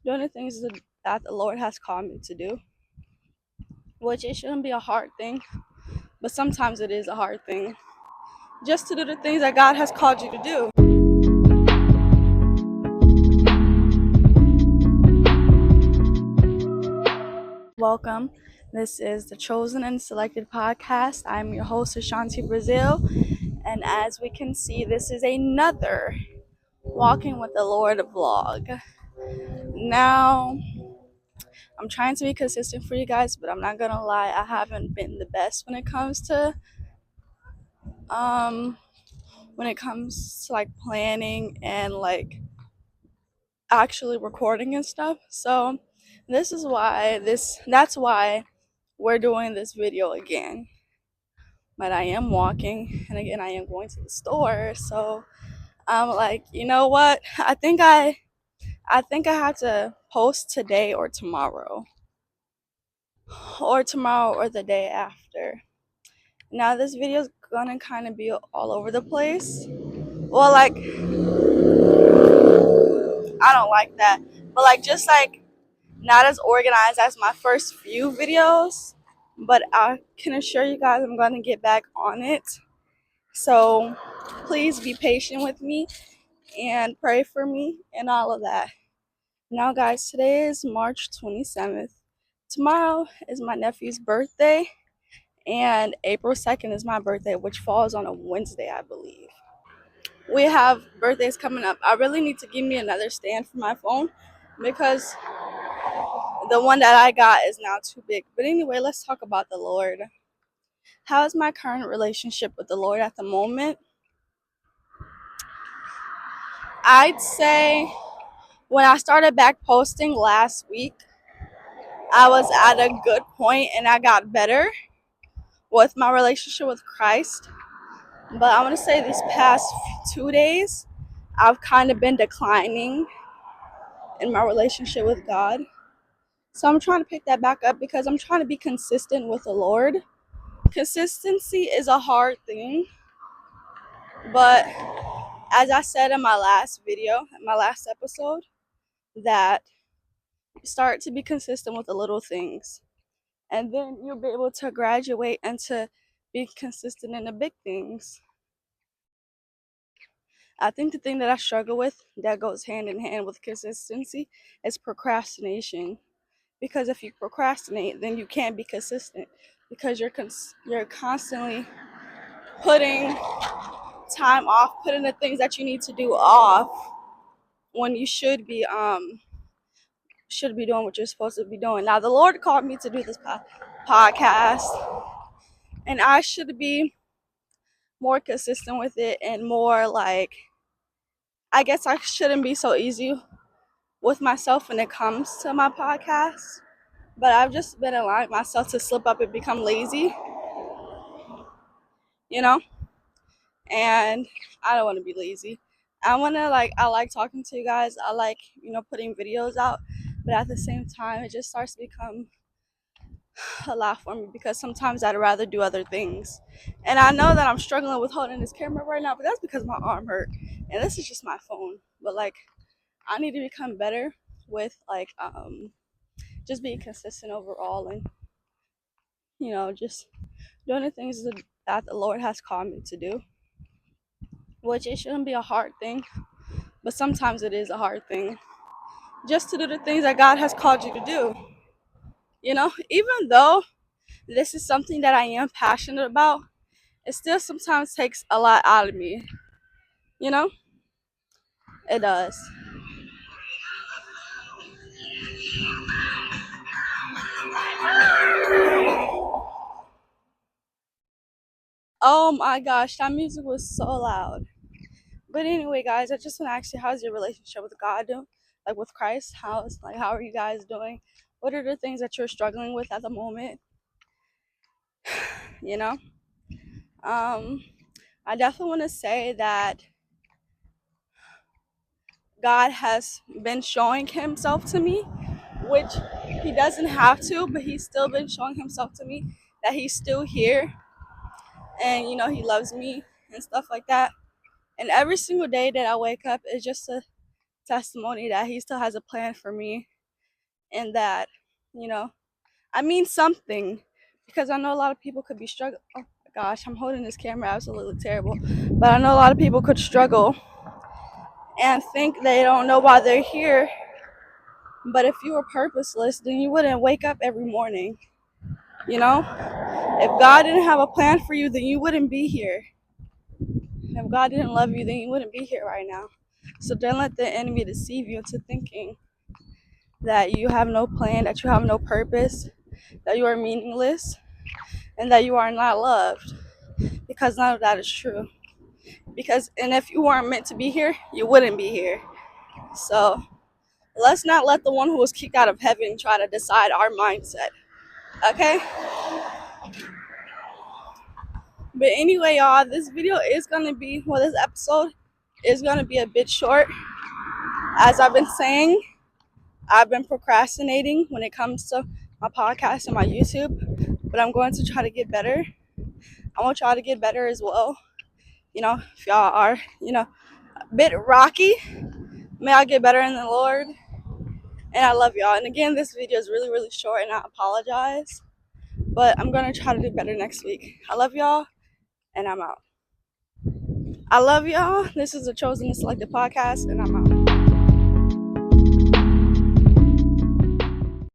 doing the things that the Lord has called me to do, which it shouldn't be a hard thing, but sometimes it is a hard thing. Just to do the things that God has called you to do. Welcome. This is the Chosen and Selected podcast. I'm your host, Ashanti Brazil. And as we can see, this is another Walking with the Lord vlog. Now, I'm trying to be consistent for you guys, but I'm not gonna lie, I haven't been the best when it comes to like planning and like actually recording and stuff. So that's why we're doing this video again. But I am walking, and again I am going to the store. So I'm like, you know what? I think I have to post today or tomorrow. Or tomorrow or the day after. Now this video is gonna kind of be all over the place. Well, like, I don't like that, but like just like not as organized as my first few videos. But I can assure you guys I'm gonna get back on it. So please be patient with me and pray for me and all of that. Now, guys, today is March 27th. Tomorrow is my nephew's birthday, and April 2nd is my birthday, which falls on a Wednesday, I believe. We have birthdays coming up. I really need to give me another stand for my phone because the one that I got is now too big. But anyway, let's talk about the Lord. How is my current relationship with the Lord at the moment? I'd say when I started back posting last week, I was at a good point and I got better with my relationship with Christ. But I want to say these past 2 days, I've kind of been declining in my relationship with God. So I'm trying to pick that back up because I'm trying to be consistent with the Lord. Consistency is a hard thing, but as I said in my last video, in my last episode, that you start to be consistent with the little things, and then you'll be able to graduate into being consistent in the big things. I think the thing that I struggle with that goes hand in hand with consistency is procrastination. Because if you procrastinate, then you can't be consistent because you're constantly putting time off, putting the things that you need to do off when you should be doing what you're supposed to be doing. Now, the Lord called me to do this podcast, and I should be more consistent with it and more like, I guess I shouldn't be so easy with myself when it comes to my podcast, but I've just been allowing myself to slip up and become lazy, you know, and I don't want to be lazy. I like talking to you guys. I like, putting videos out, but at the same time, it just starts to become a lot for me because sometimes I'd rather do other things. And I know that I'm struggling with holding this camera right now, but that's because my arm hurt. And this is just my phone. But like, I need to become better with like just being consistent overall, and just doing the things that the Lord has called me to do, which it shouldn't be a hard thing, but sometimes it is a hard thing. Just to do the things that God has called you to do. Even though this is something that I am passionate about, it still sometimes takes a lot out of me. You know? It does. Oh my gosh, that music was so loud. But anyway, guys, I just want to ask you, how's your relationship with God doing? Like with Christ? How are you guys doing? What are the things that you're struggling with at the moment? You know? I definitely want to say that God has been showing himself to me, which he doesn't have to, but he's still been showing himself to me that he's still here, and he loves me and stuff like that. And every single day that I wake up is just a testimony that he still has a plan for me, and that, you know, I mean something, because I know a lot of people could be struggling. Oh my gosh, I'm holding this camera absolutely terrible. But I know a lot of people could struggle and think they don't know why they're here. But if you were purposeless, then you wouldn't wake up every morning. You know? If God didn't have a plan for you, then you wouldn't be here. If God didn't love you, then you wouldn't be here right now. So don't let the enemy deceive you into thinking that you have no plan, that you have no purpose, that you are meaningless, and that you are not loved. Because none of that is true. And if you weren't meant to be here, you wouldn't be here. So let's not let the one who was kicked out of heaven try to decide our mindset. Okay? But anyway, y'all, this video is gonna be, well, this episode is gonna be a bit short. As I've been saying, I've been procrastinating when it comes to my podcast and my YouTube, but I'm going to try to get better. I want y'all to get better as well. You know, if y'all are, a bit rocky, may I get better in the Lord. And I love y'all. And again, this video is really, really short, and I apologize. But I'm going to try to do better next week. I love y'all, and I'm out. I love y'all. This is the Chosen and Selected podcast, and I'm out.